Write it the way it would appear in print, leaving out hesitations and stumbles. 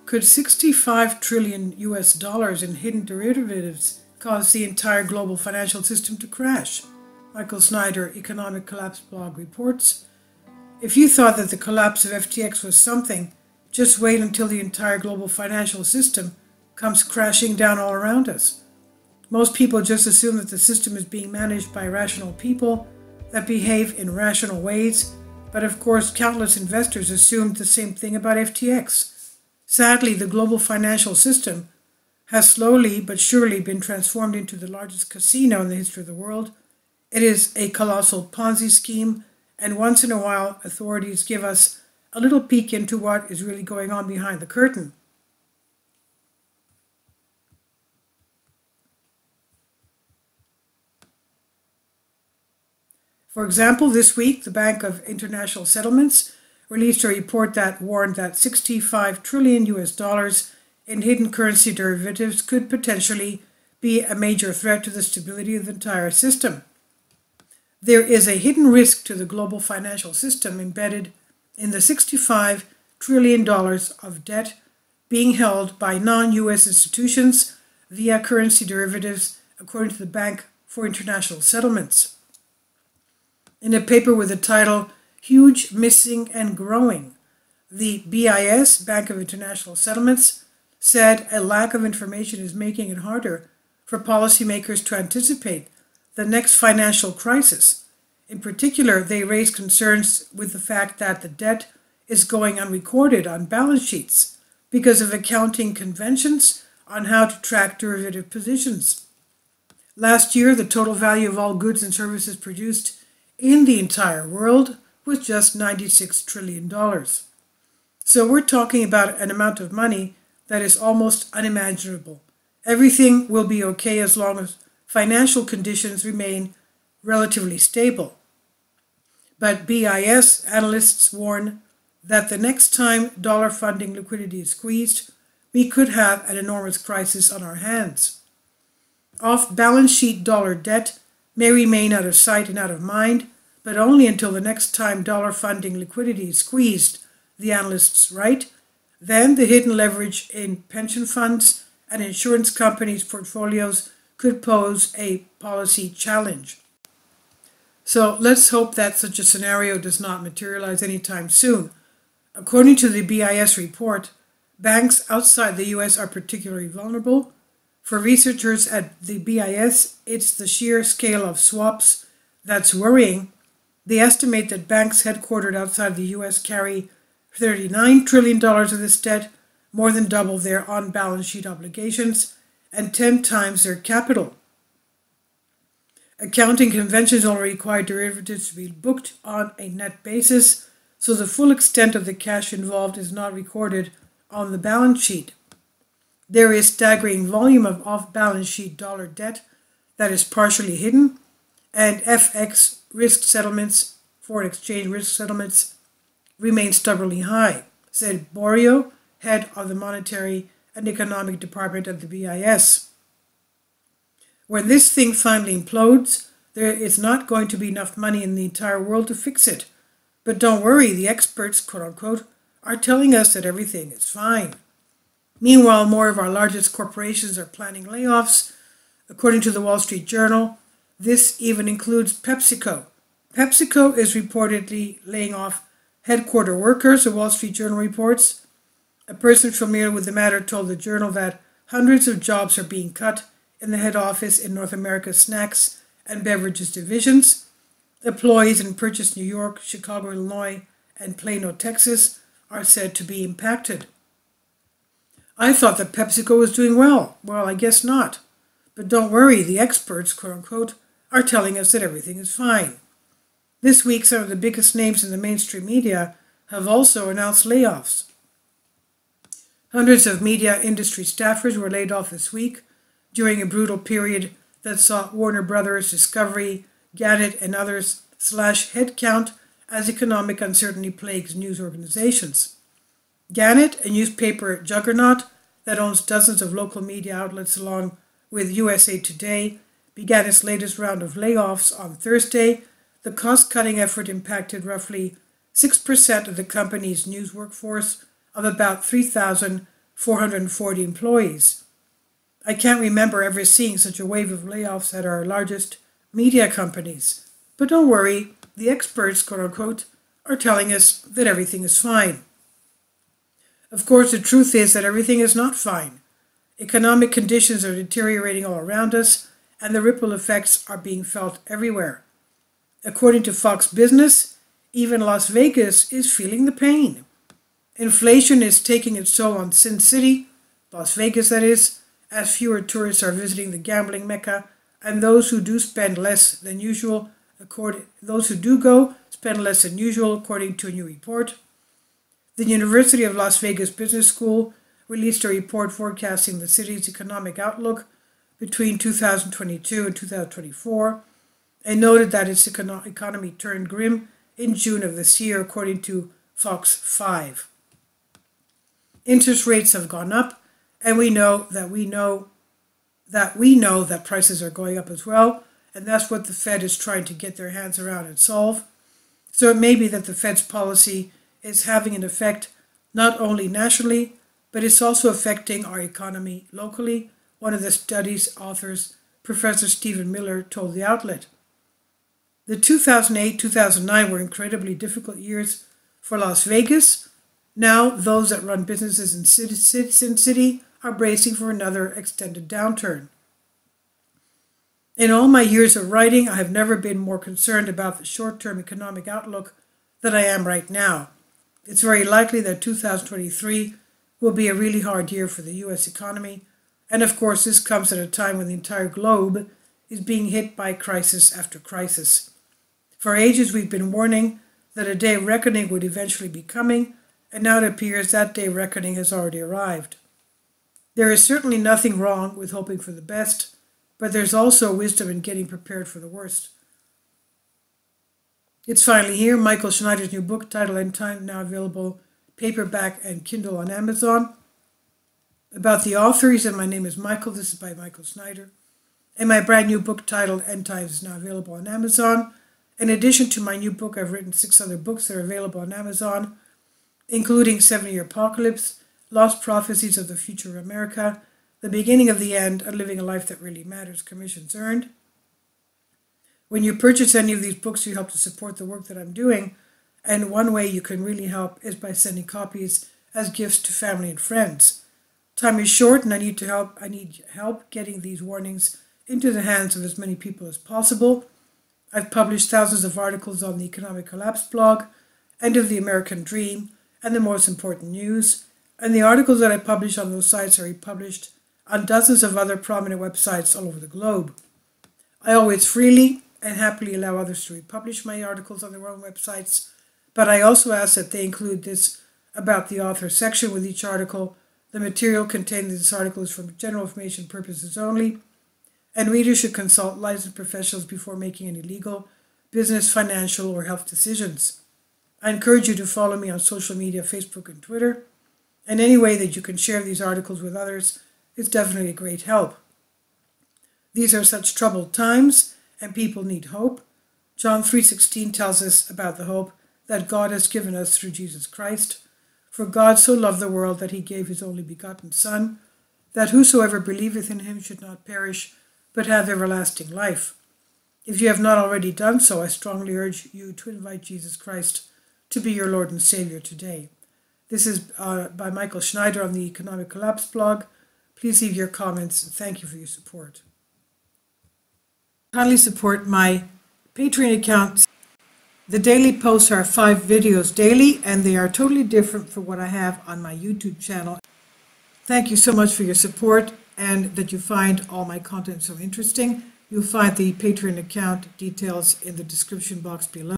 Could 65 trillion US dollars in hidden derivatives cause the entire global financial system to crash? Michael Snyder, Economic Collapse blog, reports. If you thought that the collapse of FTX was something, just wait until the entire global financial system comes crashing down all around us. Most people just assume that the system is being managed by rational people that behave in rational ways, but of course countless investors assumed the same thing about FTX. Sadly, the global financial system has slowly but surely been transformed into the largest casino in the history of the world. It is a colossal Ponzi scheme, and once in a while authorities give us a little peek into what is really going on behind the curtain. For example, this week, the Bank of International Settlements released a report that warned that 65 trillion US dollars in hidden currency derivatives could potentially be a major threat to the stability of the entire system. There is a hidden risk to the global financial system embedded in the $65 trillion of debt being held by non-US institutions via currency derivatives, according to the Bank for International Settlements. In a paper with the title, Huge, Missing, and Growing, the BIS, Bank of International Settlements, said a lack of information is making it harder for policymakers to anticipate the next financial crisis. In particular, they raised concerns with the fact that the debt is going unrecorded on balance sheets because of accounting conventions on how to track derivative positions. Last year, the total value of all goods and services produced in the entire world was just $96 trillion. So we're talking about an amount of money that is almost unimaginable. Everything will be okay as long as financial conditions remain relatively stable. But BIS analysts warn that the next time dollar funding liquidity is squeezed, we could have an enormous crisis on our hands. Off-balance sheet dollar debt may remain out of sight and out of mind, but only until the next time dollar funding liquidity is squeezed, the analysts write. Then the hidden leverage in pension funds and insurance companies' portfolios could pose a policy challenge. So let's hope that such a scenario does not materialize anytime soon. According to the BIS report, banks outside the US are particularly vulnerable. For researchers at the BIS, it's the sheer scale of swaps that's worrying. They estimate that banks headquartered outside the US carry $39 trillion of this debt, more than double their on-balance sheet obligations, and 10 times their capital. Accounting conventions already require derivatives to be booked on a net basis, so the full extent of the cash involved is not recorded on the balance sheet. There is staggering volume of off-balance sheet dollar debt that is partially hidden, and FX risk settlements, foreign exchange risk settlements, remain stubbornly high, said Borio, head of the Monetary and Economic Department of the BIS. When this thing finally implodes, there is not going to be enough money in the entire world to fix it. But don't worry, the experts, quote-unquote, are telling us that everything is fine. Meanwhile, more of our largest corporations are planning layoffs. According to the Wall Street Journal, this even includes PepsiCo. PepsiCo is reportedly laying off headquarter workers, the Wall Street Journal reports. A person familiar with the matter told the Journal that hundreds of jobs are being cut in the head office in North America's snacks and beverages divisions. Employees in Purchase, New York, Chicago, Illinois, and Plano, Texas are said to be impacted. I thought that PepsiCo was doing well. Well, I guess not. But don't worry, the experts, quote-unquote, are telling us that everything is fine. This week, some of the biggest names in the mainstream media have also announced layoffs. Hundreds of media industry staffers were laid off this week during a brutal period that saw Warner Brothers, Discovery, Gannett, and others slash headcount as economic uncertainty plagues news organizations. Gannett, a newspaper juggernaut that owns dozens of local media outlets along with USA Today, began its latest round of layoffs on Thursday. The cost-cutting effort impacted roughly 6% of the company's news workforce of about 3,000 440 employees. I can't remember ever seeing such a wave of layoffs at our largest media companies. But don't worry, the experts, quote unquote, are telling us that everything is fine. Of course, the truth is that everything is not fine. Economic conditions are deteriorating all around us, and the ripple effects are being felt everywhere. According to Fox Business, even Las Vegas is feeling the pain. Inflation is taking its toll on Sin City, Las Vegas that is, as fewer tourists are visiting the gambling mecca, and those who do spend less than usual, those who do go spend less than usual, according to a new report. The University of Las Vegas Business School released a report forecasting the city's economic outlook between 2022 and 2024, and noted that its economy turned grim in June of this year, according to Fox 5. Interest rates have gone up, and we know that prices are going up as well, and that's what the Fed is trying to get their hands around and solve. So it may be that the Fed's policy is having an effect not only nationally, but it's also affecting our economy locally, one of the study's authors, Professor Stephen Miller, told the outlet. The 2008-2009 were incredibly difficult years for Las Vegas. Now, those that run businesses in Sin City are bracing for another extended downturn. In all my years of writing, I have never been more concerned about the short-term economic outlook than I am right now. It's very likely that 2023 will be a really hard year for the U.S. economy, and of course this comes at a time when the entire globe is being hit by crisis after crisis. For ages we've been warning that a day of reckoning would eventually be coming, and now it appears that day of reckoning has already arrived. There is certainly nothing wrong with hoping for the best, but there's also wisdom in getting prepared for the worst. It's finally here, Michael Schneider's new book titled End Time, now available paperback and Kindle on Amazon. About the author, he said, "My name is Michael, this is by Michael Schneider. And my brand new book titled End Times is now available on Amazon. In addition to my new book, I've written 6 other books that are available on Amazon, including 7-Year Apocalypse, Lost Prophecies of the Future of America, The Beginning of the End, and Living a Life That Really Matters, commissions earned. When you purchase any of these books, you help to support the work that I'm doing, and one way you can really help is by sending copies as gifts to family and friends. Time is short, and I need help getting these warnings into the hands of as many people as possible. I've published thousands of articles on the Economic Collapse blog, End of the American Dream, and The Most Important News, and the articles that I publish on those sites are republished on dozens of other prominent websites all over the globe. I always freely and happily allow others to republish my articles on their own websites, but I also ask that they include this about the author section with each article. The material contained in this article is for general information purposes only, and readers should consult licensed professionals before making any legal, business, financial, or health decisions. I encourage you to follow me on social media, Facebook and Twitter, and any way that you can share these articles with others is definitely a great help. These are such troubled times, and people need hope. John 3:16 tells us about the hope that God has given us through Jesus Christ. For God so loved the world that he gave his only begotten Son, that whosoever believeth in him should not perish, but have everlasting life. If you have not already done so, I strongly urge you to invite Jesus Christ to be your Lord and Savior today. This is by Michael Schneider on the Economic Collapse blog. Please leave your comments, and thank you for your support. Kindly support my Patreon account. The daily posts are 5 videos daily, and they are totally different from what I have on my YouTube channel. Thank you so much for your support and that you find all my content so interesting. You'll find the Patreon account details in the description box below.